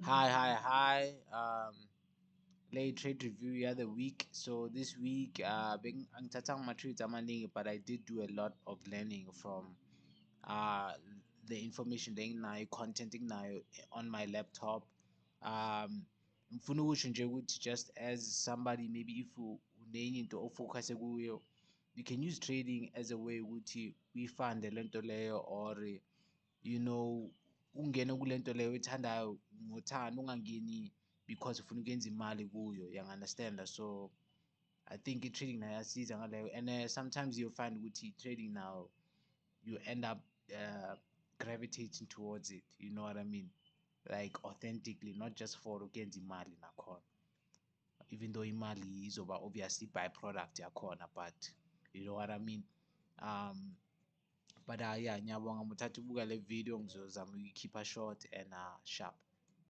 Hi. Late trade review the other week. So this week, being angithathanga ama-trades amaningi, but I did do a lot of learning from uh the information enginayo, content enginayo on my laptop. Um, ngifuna ukusho nje ukuthi just as somebody, maybe if unenye into ofocus kuyo, you can use trading as a way ukuthi uyifunde lento leyo, or ungene kule nto leyo oyithandayo ngothando, ungangeni because ufuna ukuyenza imali kuyo, understand. So I think i-trading nayo iyasiza ngaleyo, and sometimes you'll find ukuthi trading now you end up gravitating towards it, you know what I mean, like authentically, not just for ukuyenza imali nakhona, even though imali izoba obviously byproduct yakhona, but you know what I mean. But yeah, ngiyabonga muthatha ubuka le video, ngizozama ukuyikhipha short and sharp.